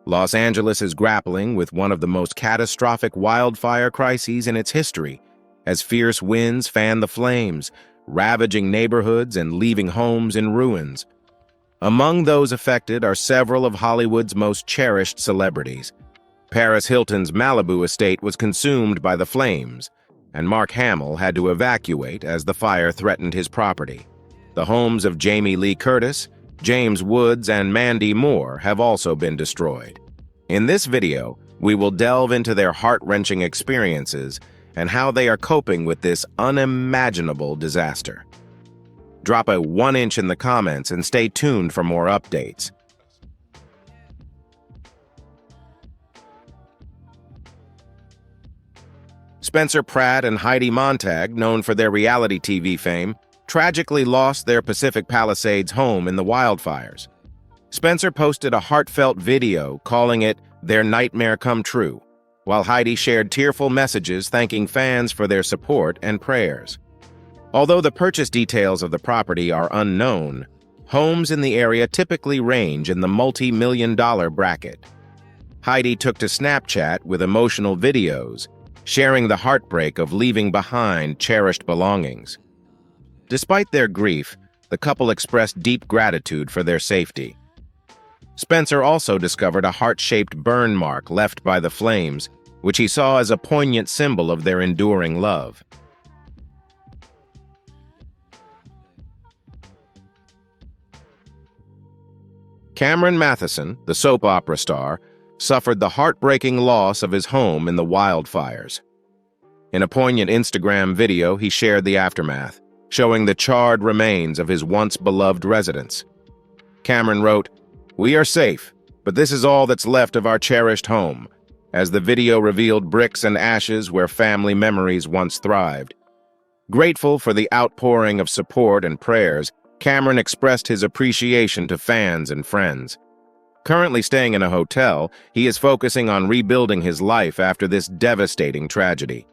Los Angeles is grappling with one of the most catastrophic wildfire crises in its history, as fierce winds fan the flames, ravaging neighborhoods and leaving homes in ruins. Among those affected are several of Hollywood's most cherished celebrities. Paris Hilton's Malibu estate was consumed by the flames, and Mark Hamill had to evacuate as the fire threatened his property. The homes of Jamie Lee Curtis, James Woods, and Mandy Moore have also been destroyed. In this video, we will delve into their heart-wrenching experiences and how they are coping with this unimaginable disaster. Drop a 1-inch in the comments and stay tuned for more updates. Spencer Pratt and Heidi Montag, known for their reality TV fame, tragically lost their Pacific Palisades home in the wildfires. Spencer posted a heartfelt video calling it their nightmare come true, while Heidi shared tearful messages thanking fans for their support and prayers. Although the purchase details of the property are unknown, homes in the area typically range in the multi-million-dollar bracket. Heidi took to Snapchat with emotional videos, sharing the heartbreak of leaving behind cherished belongings. Despite their grief, the couple expressed deep gratitude for their safety. Spencer also discovered a heart-shaped burn mark left by the flames, which he saw as a poignant symbol of their enduring love. Cameron Matheson, the soap opera star, suffered the heartbreaking loss of his home in the wildfires. In a poignant Instagram video, he shared the aftermath, showing the charred remains of his once-beloved residence. Cameron wrote, "We are safe, but this is all that's left of our cherished home," as the video revealed bricks and ashes where family memories once thrived. Grateful for the outpouring of support and prayers, Cameron expressed his appreciation to fans and friends. Currently staying in a hotel, he is focusing on rebuilding his life after this devastating tragedy.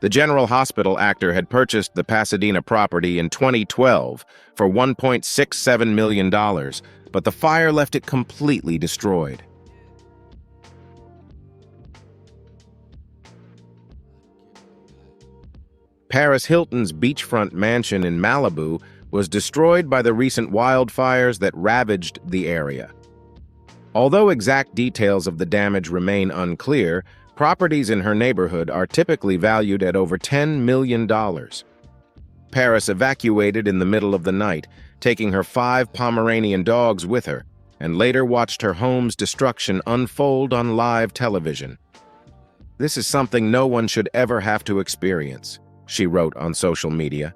The General Hospital actor had purchased the Pasadena property in 2012 for $1.67 million, but the fire left it completely destroyed. Paris Hilton's beachfront mansion in Malibu was destroyed by the recent wildfires that ravaged the area. Although exact details of the damage remain unclear, properties in her neighborhood are typically valued at over $10 million. Paris evacuated in the middle of the night, taking her 5 Pomeranian dogs with her, and later watched her home's destruction unfold on live television. "This is something no one should ever have to experience," she wrote on social media.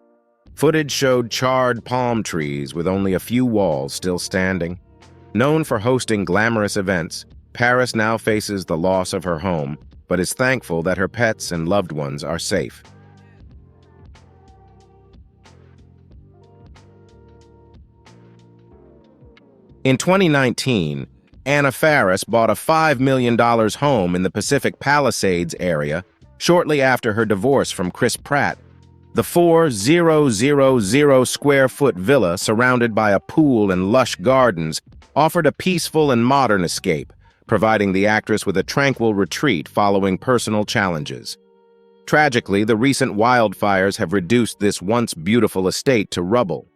Footage showed charred palm trees with only a few walls still standing. Known for hosting glamorous events, Paris now faces the loss of her home, but is thankful that her pets and loved ones are safe. In 2019, Anna Faris bought a $5 million home in the Pacific Palisades area shortly after her divorce from Chris Pratt. The 4,000-square-foot villa, surrounded by a pool and lush gardens, offered a peaceful and modern escape, providing the actress with a tranquil retreat following personal challenges. Tragically, the recent wildfires have reduced this once beautiful estate to rubble.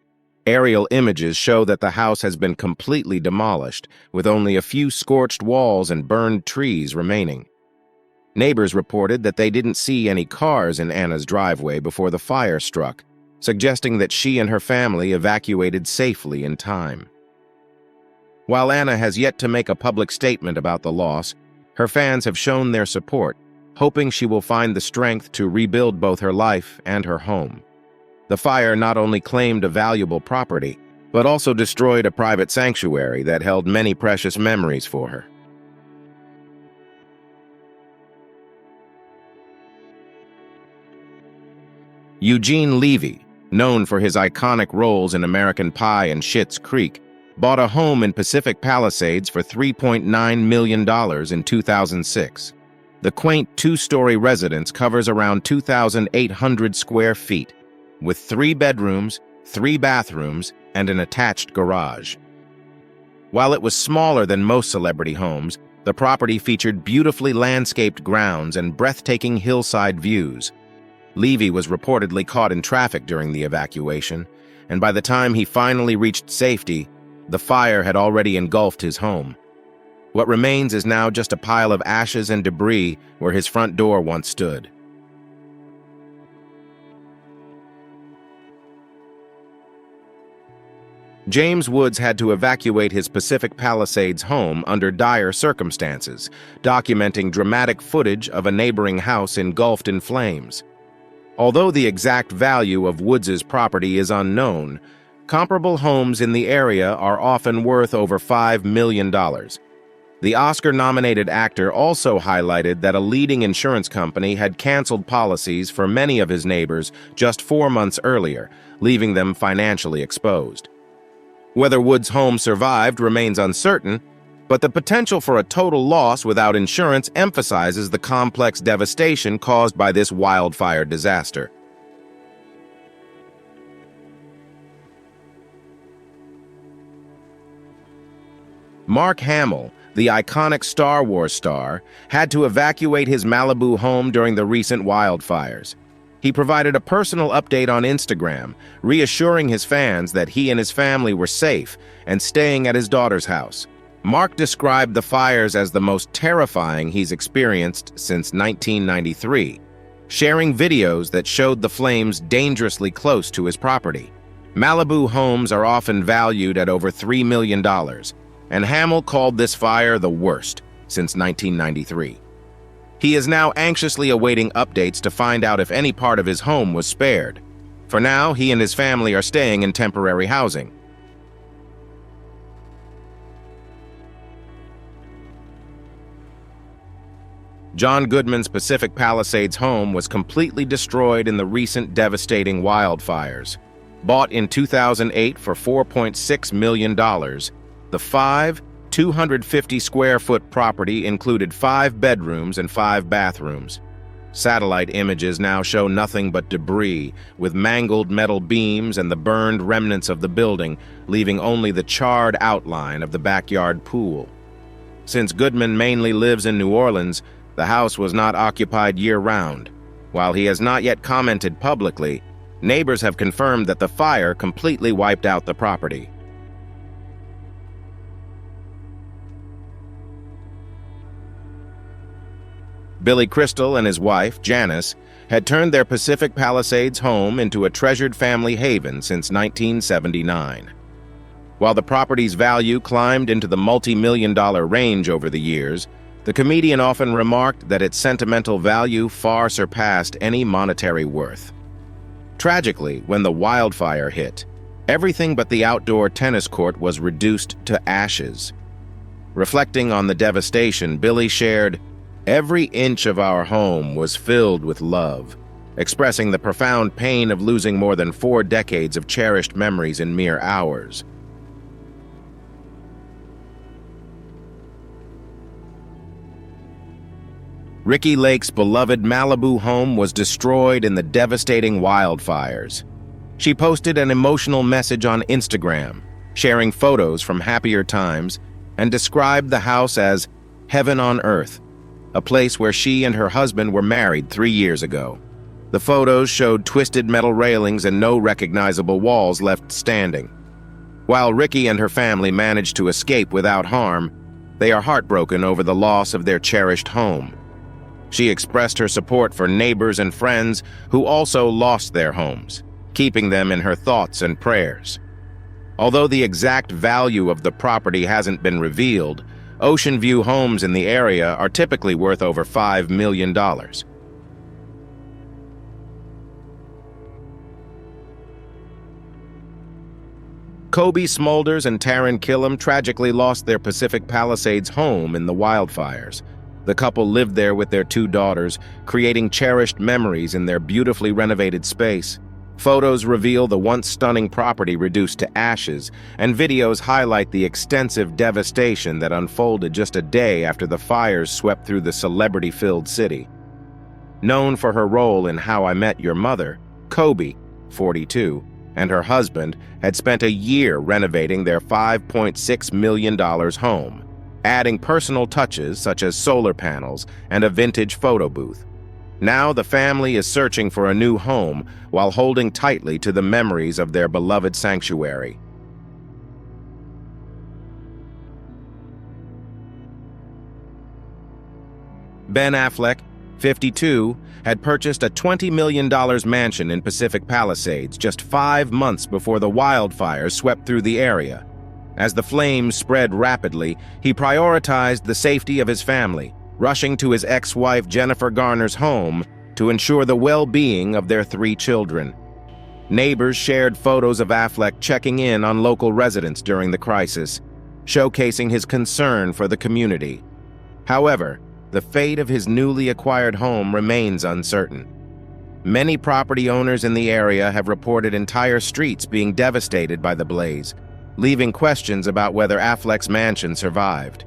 Aerial images show that the house has been completely demolished, with only a few scorched walls and burned trees remaining. Neighbors reported that they didn't see any cars in Anna's driveway before the fire struck, suggesting that she and her family evacuated safely in time. While Anna has yet to make a public statement about the loss, her fans have shown their support, hoping she will find the strength to rebuild both her life and her home. The fire not only claimed a valuable property, but also destroyed a private sanctuary that held many precious memories for her. Eugene Levy, known for his iconic roles in American Pie and Schitt's Creek, bought a home in Pacific Palisades for $3.9 million in 2006. The quaint 2-story residence covers around 2,800 square feet, with 3 bedrooms, 3 bathrooms, and an attached garage. While it was smaller than most celebrity homes, The property featured beautifully landscaped grounds and breathtaking hillside views. Levy was reportedly caught in traffic during the evacuation, and by the time he finally reached safety, the fire had already engulfed his home. What remains is now just a pile of ashes and debris where his front door once stood. James Woods had to evacuate his Pacific Palisades home under dire circumstances, documenting dramatic footage of a neighboring house engulfed in flames. Although the exact value of Woods's property is unknown, comparable homes in the area are often worth over $5 million. The Oscar-nominated actor also highlighted that a leading insurance company had canceled policies for many of his neighbors just 4 months earlier, leaving them financially exposed. Whether Woods' home survived remains uncertain, but the potential for a total loss without insurance emphasizes the complex devastation caused by this wildfire disaster. Mark Hamill, the iconic Star Wars star, had to evacuate his Malibu home during the recent wildfires. He provided a personal update on Instagram, reassuring his fans that he and his family were safe and staying at his daughter's house. Mark described the fires as the most terrifying he's experienced since 1993, sharing videos that showed the flames dangerously close to his property. Malibu homes are often valued at over $3 million, and Hamill called this fire the worst since 1993. He is now anxiously awaiting updates to find out if any part of his home was spared. For now, he and his family are staying in temporary housing. John Goodman's Pacific Palisades home was completely destroyed in the recent devastating wildfires. Bought in 2008 for $4.6 million, the 250-square-foot property included 5 bedrooms and 5 bathrooms. Satellite images now show nothing but debris, with mangled metal beams and the burned remnants of the building, leaving only the charred outline of the backyard pool. Since Goodman mainly lives in New Orleans, the house was not occupied year-round. While he has not yet commented publicly, neighbors have confirmed that the fire completely wiped out the property. Billy Crystal and his wife, Janice, had turned their Pacific Palisades home into a treasured family haven since 1979. While the property's value climbed into the multi-million-dollar range over the years, the comedian often remarked that its sentimental value far surpassed any monetary worth. Tragically, when the wildfire hit, everything but the outdoor tennis court was reduced to ashes. Reflecting on the devastation, Billy shared, "Every inch of our home was filled with love," expressing the profound pain of losing more than 4 decades of cherished memories in mere hours. Ricky Lake's beloved Malibu home was destroyed in the devastating wildfires. She posted an emotional message on Instagram, sharing photos from happier times, and described the house as heaven on earth, a place where she and her husband were married 3 years ago. The photos showed twisted metal railings and no recognizable walls left standing. While Ricky and her family managed to escape without harm, they are heartbroken over the loss of their cherished home. She expressed her support for neighbors and friends who also lost their homes, keeping them in her thoughts and prayers. Although the exact value of the property hasn't been revealed, Ocean View homes in the area are typically worth over $5 million. Kobe Smulders and Taryn Killam tragically lost their Pacific Palisades home in the wildfires. The couple lived there with their 2 daughters, creating cherished memories in their beautifully renovated space. Photos reveal the once stunning property reduced to ashes, and videos highlight the extensive devastation that unfolded just a day after the fires swept through the celebrity-filled city. Known for her role in How I Met Your Mother, Kobe, 42, and her husband had spent a year renovating their $5.6 million home. adding personal touches such as solar panels and a vintage photo booth. Now the family is searching for a new home while holding tightly to the memories of their beloved sanctuary. Ben Affleck, 52, had purchased a $20 million mansion in Pacific Palisades just 5 months before the wildfires swept through the area. As the flames spread rapidly, he prioritized the safety of his family, rushing to his ex-wife Jennifer Garner's home to ensure the well-being of their 3 children. Neighbors shared photos of Affleck checking in on local residents during the crisis, showcasing his concern for the community. However, the fate of his newly acquired home remains uncertain. Many property owners in the area have reported entire streets being devastated by the blaze, leaving questions about whether Affleck's mansion survived.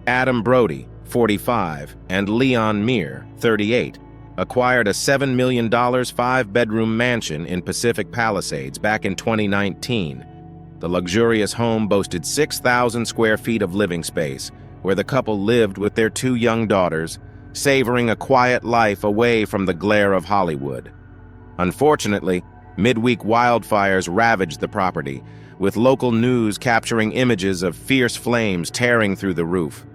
Adam Brody, 45, and Leon Meir, 38, acquired a $7 million 5-bedroom mansion in Pacific Palisades back in 2019. The luxurious home boasted 6,000 square feet of living space, where the couple lived with their 2 young daughters, savoring a quiet life away from the glare of Hollywood. Unfortunately, midweek wildfires ravaged the property, with local news capturing images of fierce flames tearing through the roof.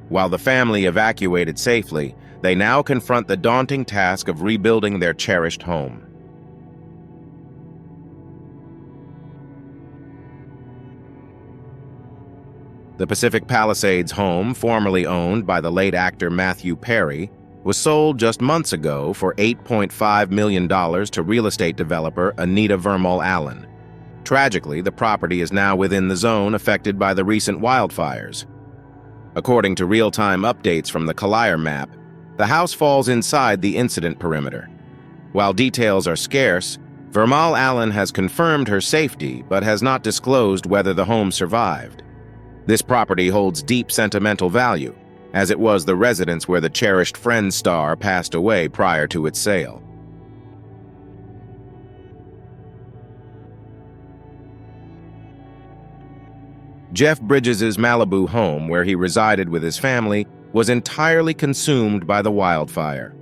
While the family evacuated safely, they now confront the daunting task of rebuilding their cherished home. The Pacific Palisades home, formerly owned by the late actor Matthew Perry, was sold just months ago for $8.5 million to real estate developer Anita Vermal Allen. Tragically, the property is now within the zone affected by the recent wildfires. According to real-time updates from the Collier map, the house falls inside the incident perimeter. While details are scarce, Vermal Allen has confirmed her safety but has not disclosed whether the home survived. This property holds deep sentimental value, as it was the residence where the cherished Friends star passed away prior to its sale. Jeff Bridges' Malibu home, where he resided with his family, was entirely consumed by the wildfire.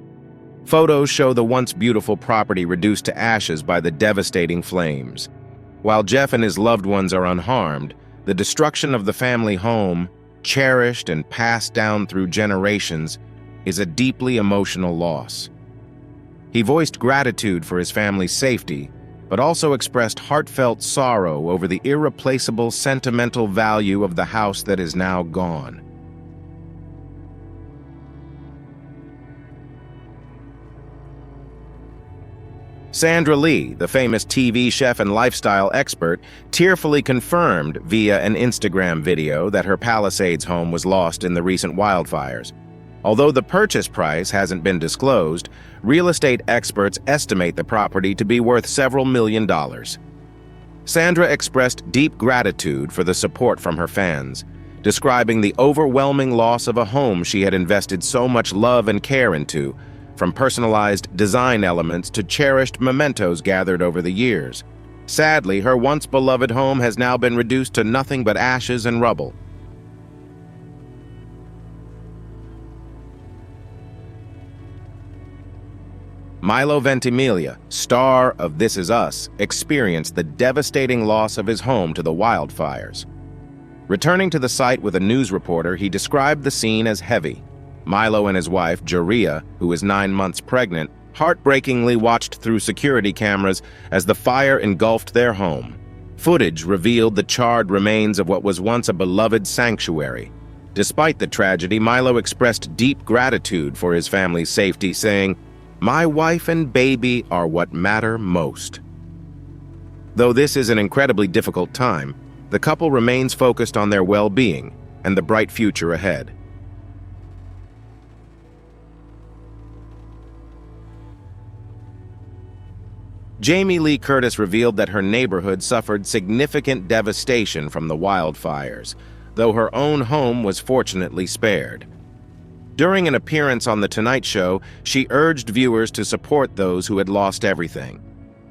Photos show the once beautiful property reduced to ashes by the devastating flames. While Jeff and his loved ones are unharmed, the destruction of the family home, cherished and passed down through generations, is a deeply emotional loss. He voiced gratitude for his family's safety, but also expressed heartfelt sorrow over the irreplaceable sentimental value of the house that is now gone. Sandra Lee, the famous TV chef and lifestyle expert, tearfully confirmed via an Instagram video that her Palisades home was lost in the recent wildfires. Although the purchase price hasn't been disclosed, real estate experts estimate the property to be worth several $million. Sandra expressed deep gratitude for the support from her fans, describing the overwhelming loss of a home she had invested so much love and care into, from personalized design elements to cherished mementos gathered over the years. Sadly, her once beloved home has now been reduced to nothing but ashes and rubble. Milo Ventimiglia, star of This Is Us, experienced the devastating loss of his home to the wildfires. Returning to the site with a news reporter, he described the scene as heavy. Milo and his wife, Jaria, who is 9 months pregnant, heartbreakingly watched through security cameras as the fire engulfed their home. Footage revealed the charred remains of what was once a beloved sanctuary. Despite the tragedy, Milo expressed deep gratitude for his family's safety, saying, "My wife and baby are what matter most." Though this is an incredibly difficult time, the couple remains focused on their well-being and the bright future ahead. Jamie Lee Curtis revealed that her neighborhood suffered significant devastation from the wildfires, though her own home was fortunately spared. During an appearance on The Tonight Show, she urged viewers to support those who had lost everything.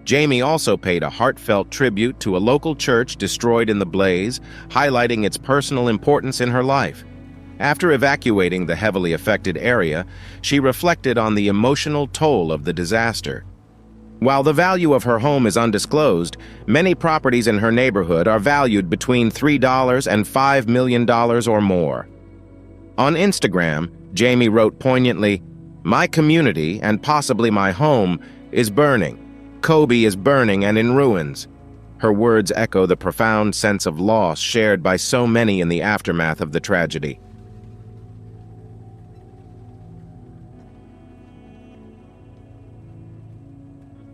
Jamie also paid a heartfelt tribute to a local church destroyed in the blaze, highlighting its personal importance in her life. After evacuating the heavily affected area, she reflected on the emotional toll of the disaster. While the value of her home is undisclosed, many properties in her neighborhood are valued between $3 and $5 million or more. On Instagram, Jamie wrote poignantly, "My community, and possibly my home, is burning. Kobe is burning and in ruins." Her words echo the profound sense of loss shared by so many in the aftermath of the tragedy.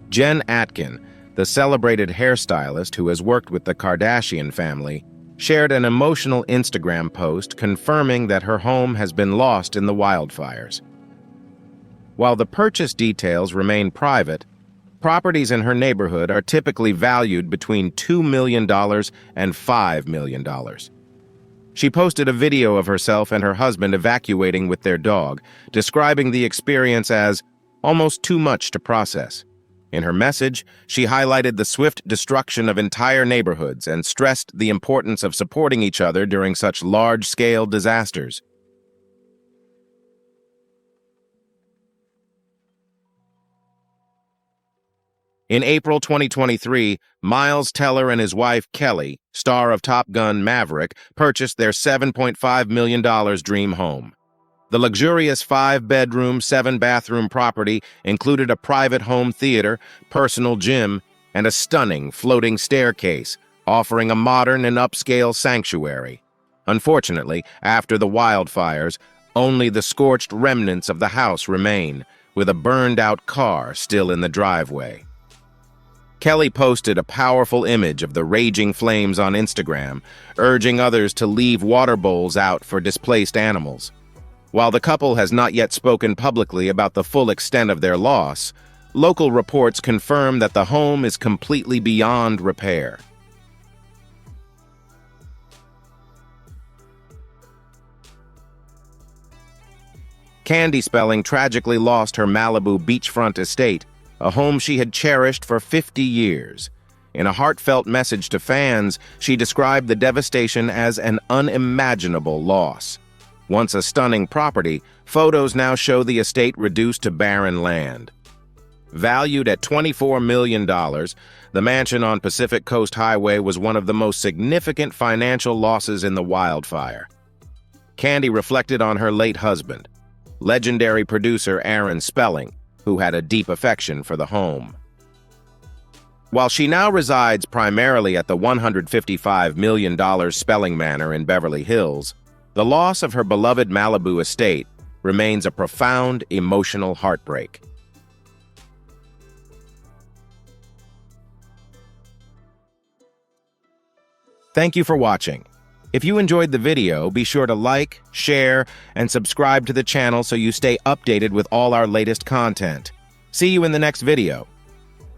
Jen Atkin, the celebrated hairstylist who has worked with the Kardashian family, shared an emotional Instagram post confirming that her home has been lost in the wildfires. While the purchase details remain private, properties in her neighborhood are typically valued between $2 million and $5 million. She posted a video of herself and her husband evacuating with their dog, describing the experience as almost too much to process. In her message, she highlighted the swift destruction of entire neighborhoods and stressed the importance of supporting each other during such large-scale disasters. In April 2023, Miles Teller and his wife Kelly, star of Top Gun: Maverick, purchased their $7.5 million dream home. The luxurious 5-bedroom, 7-bathroom property included a private home theater, personal gym, and a stunning floating staircase, offering a modern and upscale sanctuary. Unfortunately, after the wildfires, only the scorched remnants of the house remain, with a burned-out car still in the driveway. Kelly posted a powerful image of the raging flames on Instagram, urging others to leave water bowls out for displaced animals. While the couple has not yet spoken publicly about the full extent of their loss, local reports confirm that the home is completely beyond repair. Candy Spelling tragically lost her Malibu beachfront estate, a home she had cherished for 50 years. In a heartfelt message to fans, she described the devastation as an unimaginable loss. Once a stunning property, photos now show the estate reduced to barren land. Valued at $24 million, the mansion on Pacific Coast Highway was one of the most significant financial losses in the wildfire. Candy reflected on her late husband, legendary producer Aaron Spelling, who had a deep affection for the home. While she now resides primarily at the $155 million Spelling Manor in Beverly Hills, the loss of her beloved Malibu estate remains a profound emotional heartbreak. Thank you for watching. If you enjoyed the video, be sure to like, share, and subscribe to the channel so you stay updated with all our latest content. See you in the next video.